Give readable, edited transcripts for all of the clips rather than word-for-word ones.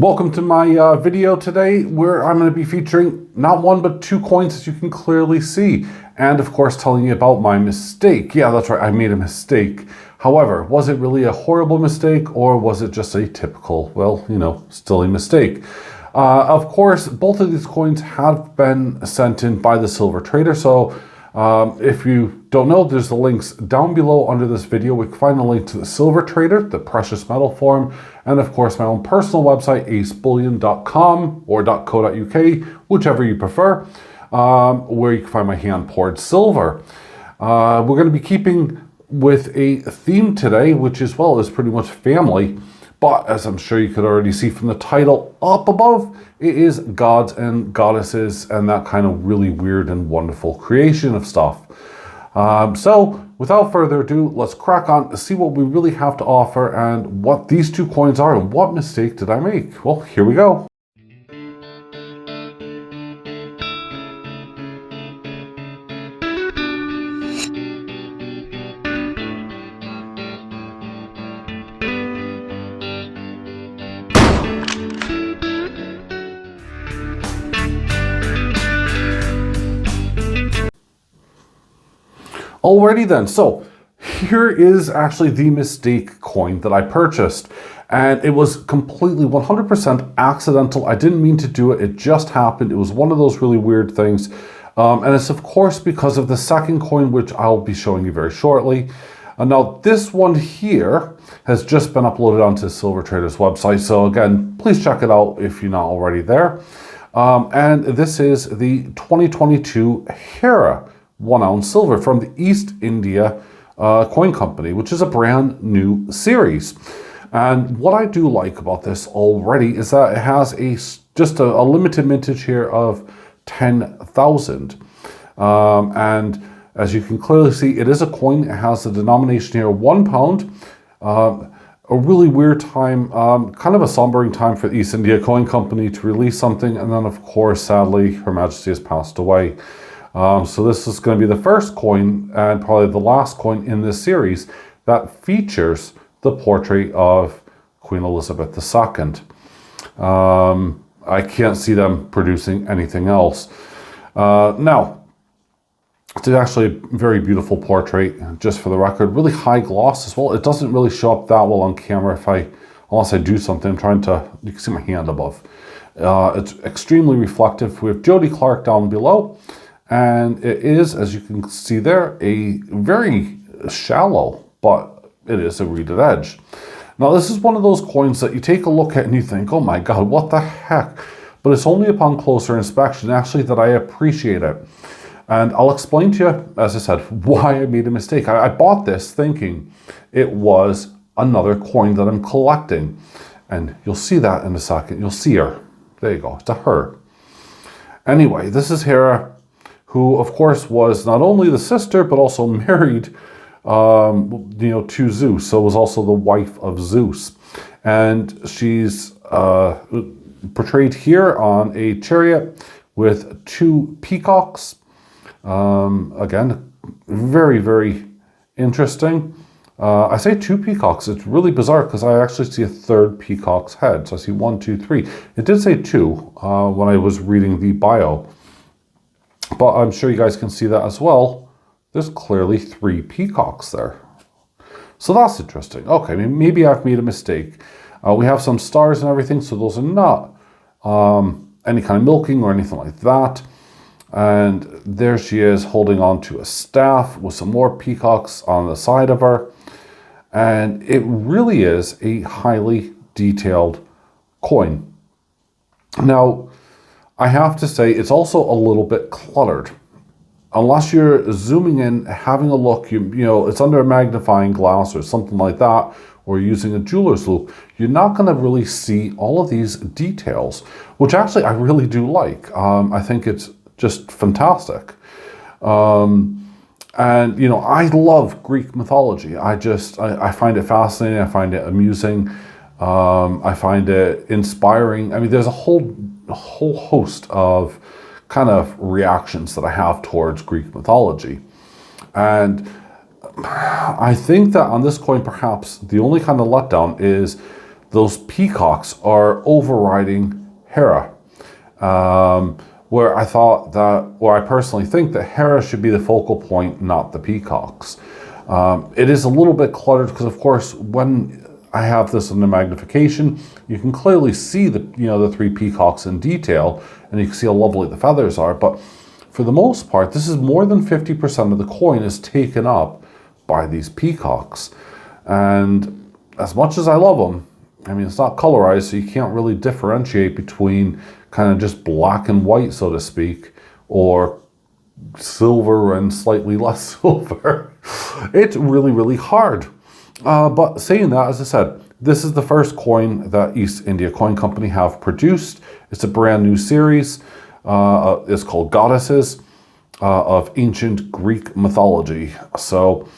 Welcome to my video today, where I'm going to be featuring not one but two coins, as you can clearly see, and of course telling you about my mistake. Yeah, that's right, I made a mistake. However, was it really a horrible mistake, or was it just a typical, well, you know, still a mistake? Of course, both of these coins have been sent in by the silver trader, so if you don't know, there's the links down below under this video. We can find a link to the silver trader, the precious metal forum, and of course my own personal website, AceBullion.com or .co.uk, whichever you prefer, where you can find my hand poured silver. We're going to be keeping with a theme today, which as well is pretty much family. But as I'm sure you could already see from the title up above, it is gods and goddesses and that kind of really weird and wonderful creation of stuff. So without further ado, let's crack on to see what we really have to offer and what these two coins are and what mistake did I make. Well, here we go. Alrighty then, so here is actually the mistake coin that I purchased, and it was completely 100% accidental. I didn't mean to do it, it just happened. It was one of those really weird things, and it's of course because of the second coin, which I'll be showing you very shortly. Now this one here has just been uploaded onto Silver Trader's website, so again, please check it out if you're not already there. And this is the 2022 Hera 1 ounce silver from the East India Coin Company, which is a brand new series. And what I do like about this already is that it has just a limited mintage here of 10,000. And as you can clearly see, it is a coin. It has the denomination here, £1. A really weird time, kind of a sombering time for the East India Coin Company to release something. And then of course, sadly, Her Majesty has passed away. So this is going to be the first coin and probably the last coin in this series that features the portrait of Queen Elizabeth II. I can't see them producing anything else. Now, it's actually a very beautiful portrait, just for the record, really high gloss as well. It doesn't really show up that well on camera unless I do something. I'm trying to, you can see my hand above. It's extremely reflective. We have Jody Clark down below. And it is, as you can see there, a very shallow, but it is a reeded edge. Now this is one of those coins that you take a look at and you think, oh my God, what the heck? But it's only upon closer inspection actually that I appreciate it. And I'll explain to you, as I said, why I made a mistake. I bought this thinking it was another coin that I'm collecting. And you'll see that in a second. You'll see her. There you go, it's a her. Anyway, this is Hera, who of course was not only the sister, but also married to Zeus. So was also the wife of Zeus. And she's portrayed here on a chariot with two peacocks. Again, very, very interesting. I say two peacocks. It's really bizarre because I actually see a third peacock's head. So I see 1, 2, 3. It did say 2 when I was reading the bio. But I'm sure you guys can see that as well. There's clearly 3 peacocks there. So that's interesting. Okay, maybe I've made a mistake. We have some stars and everything, so those are not any kind of milking or anything like that. And there she is holding on to a staff with some more peacocks on the side of her. And it really is a highly detailed coin. Now, I have to say it's also a little bit cluttered. Unless you're zooming in, having a look, you know, it's under a magnifying glass or something like that, or using a jeweler's loupe, you're not going to really see all of these details, which actually I really do like. I think it's just fantastic. And, you know, I love Greek mythology. I find it fascinating. I find it amusing. I find it inspiring. I mean, there's a whole host of kind of reactions that I have towards Greek mythology. And I think that on this coin, perhaps the only kind of letdown is those peacocks are overriding Hera. Where I thought that, or I personally think that Hera should be the focal point, not the peacocks. It is a little bit cluttered because, of course, when I have this under magnification, you can clearly see the three peacocks in detail, and you can see how lovely the feathers are. But for the most part, this is more than 50% of the coin is taken up by these peacocks. And as much as I love them, I mean, it's not colorized, so you can't really differentiate between kind of just black and white, so to speak, or silver and slightly less silver. It's really, really hard. But saying that, as I said, this is the first coin that East India Coin Company have produced. It's a brand new series. It's called Goddesses of Ancient Greek Mythology. So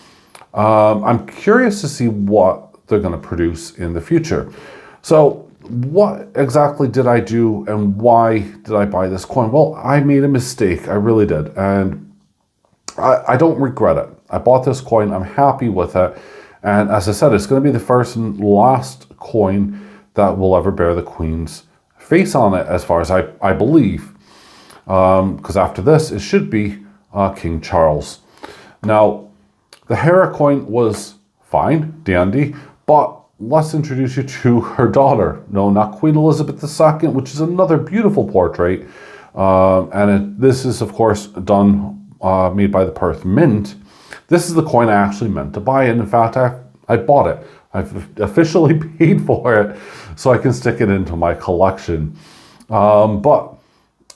I'm curious to see what they're going to produce in the future. So what exactly did I do and why did I buy this coin? Well, I made a mistake. I really did. And I don't regret it. I bought this coin. I'm happy with it. And as I said, it's going to be the first and last coin that will ever bear the Queen's face on it, as far as I believe. Because after this, it should be King Charles. Now, the Hera coin was fine, dandy, but let's introduce you to her daughter. No, not Queen Elizabeth II, which is another beautiful portrait. This is, of course, made by the Perth Mint. This is the coin I actually meant to buy, and in fact, I bought it. I've officially paid for it, so I can stick it into my collection. But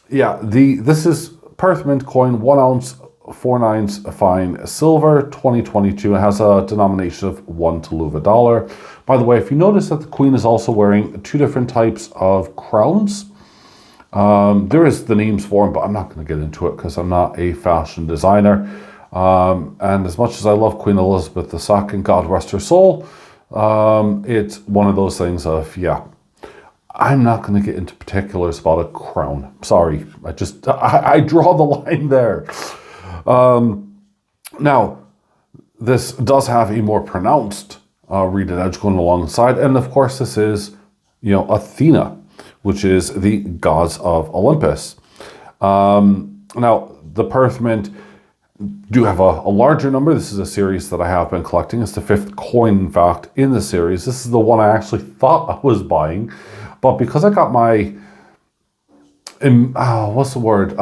yeah, this is Perth Mint coin, 1 ounce, 4/9 fine silver, 2022. It has a denomination of $1 to By the way, if you notice that the Queen is also wearing 2 different types of crowns. There is the names for them, but I'm not going to get into it because I'm not a fashion designer. And as much as I love Queen Elizabeth II, God rest her soul, it's one of those things of, yeah, I'm not going to get into particulars about a crown. Sorry, I draw the line there. Now, this does have a more pronounced reeded edge going alongside, and of course this is, Athena, which is the gods of Olympus. Now, the Perth Mint do have a larger number. This is a series that I have been collecting. It's the 5th coin, in fact, in the series. This is the one I actually thought I was buying, but because I got my, what's the word?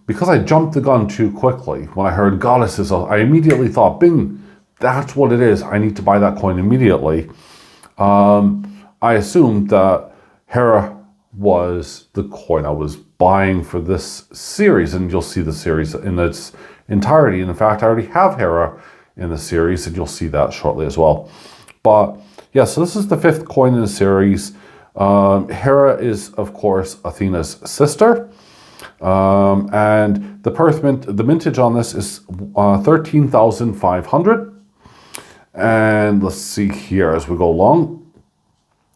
Because I jumped the gun too quickly when I heard Goddesses, I immediately thought, bing, that's what it is. I need to buy that coin immediately. I assumed that Hera was the coin I was buying for this series, and you'll see the series in its entirety. And in fact, I already have Hera in the series, and you'll see that shortly as well. But yeah, so this is the 5th coin in the series. Hera is, of course, Athena's sister. And the Perth Mint, the mintage on this is 13,500. And let's see here as we go along.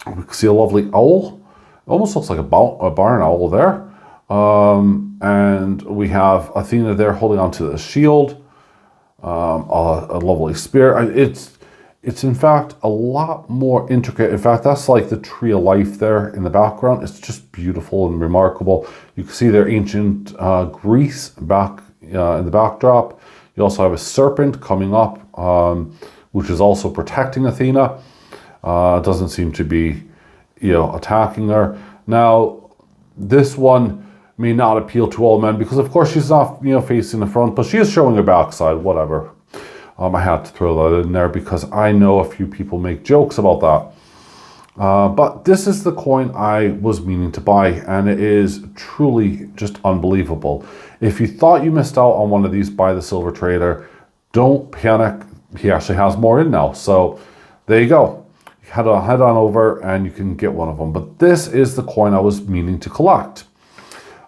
We can see a lovely owl. It almost looks like a barn owl there. And we have Athena there holding onto the shield. A lovely spear. It's in fact a lot more intricate. In fact, that's like the tree of life there in the background. It's just beautiful and remarkable. You can see their ancient Greece back in the backdrop. You also have a serpent coming up, which is also protecting Athena. Doesn't seem to be, attacking her. Now, this one may not appeal to all men because, of course, she's not, facing the front, but she is showing her backside. Whatever. I had to throw that in there because I know a few people make jokes about that. But this is the coin I was meaning to buy, and it is truly just unbelievable. If you thought you missed out on one of these by the Silver Trader, don't panic. He actually has more in now. So there you go. Head on over and you can get one of them. But this is the coin I was meaning to collect.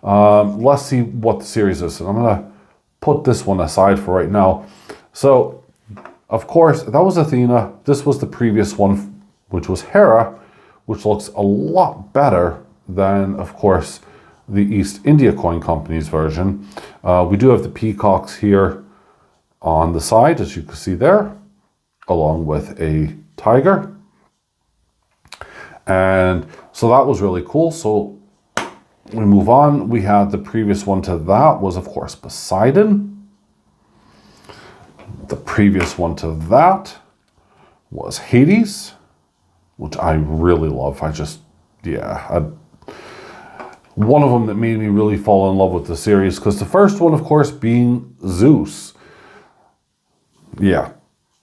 Let's see what the series is. And I'm going to put this one aside for right now. So, of course, that was Athena. This was the previous one, which was Hera, which looks a lot better than, of course, the East India Coin Company's version. We do have the peacocks here on the side, as you can see there, along with a tiger. And so that was really cool. So we move on. We had the previous one to that was, of course, Poseidon. The previous one to that was Hades, which I really love. One of them that made me really fall in love with the series, because the first one, of course, being Zeus. Yeah.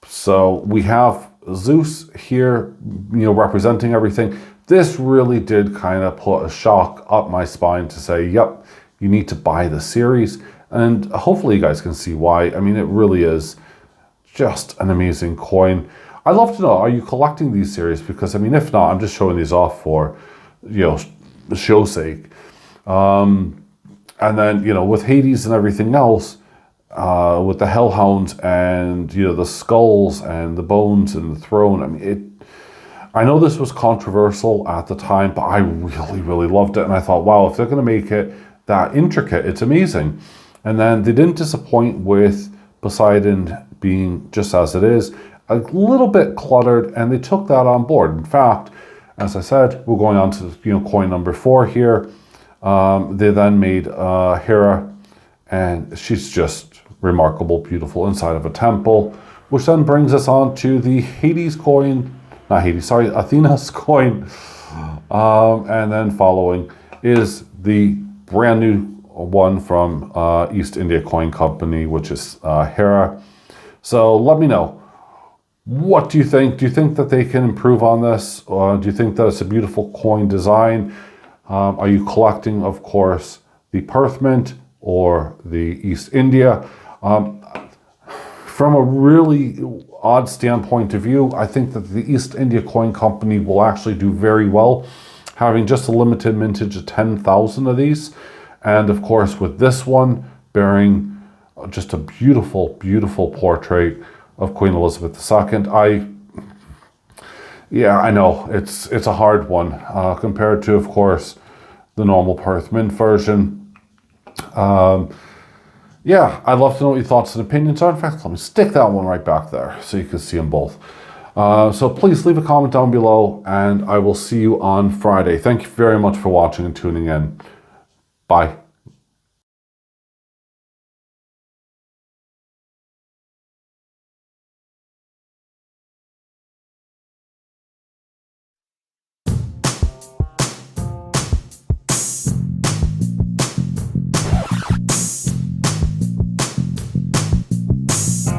So we have Zeus here, representing everything. This really did kind of put a shock up my spine to say, yep, you need to buy the series. And hopefully you guys can see why. I mean, it really is just an amazing coin. I'd love to know, are you collecting these series? Because, I mean, if not, I'm just showing these off for, show's sake. And then, with Hades and everything else, with the Hellhounds and, the skulls and the bones and the throne, I mean, I know this was controversial at the time, but I really, really loved it. And I thought, wow, if they're going to make it that intricate, it's amazing. And then they didn't disappoint with Poseidon being just as it is, a little bit cluttered, and they took that on board. In fact, as I said, we're going on to coin number 4 here. They then made Hera, and she's just remarkable, beautiful inside of a temple, which then brings us on to the Hades coin. Athena's coin. And then following is the brand new one from East India Coin Company, which is Hera. So let me know. What do you think? Do you think that they can improve on this? Or do you think that it's a beautiful coin design? Are you collecting, of course, the Perth Mint or the East India? From a really odd standpoint of view, I think that the East India Coin Company will actually do very well, having just a limited mintage of 10,000 of these. And of course, with this one bearing just a beautiful, beautiful portrait of Queen Elizabeth II. I know it's a hard one compared to, of course, the normal Perth Mint version. I'd love to know what your thoughts and opinions are. In fact, let me stick that one right back there so you can see them both. So please leave a comment down below, and I will see you on Friday. Thank you very much for watching and tuning in. Bye.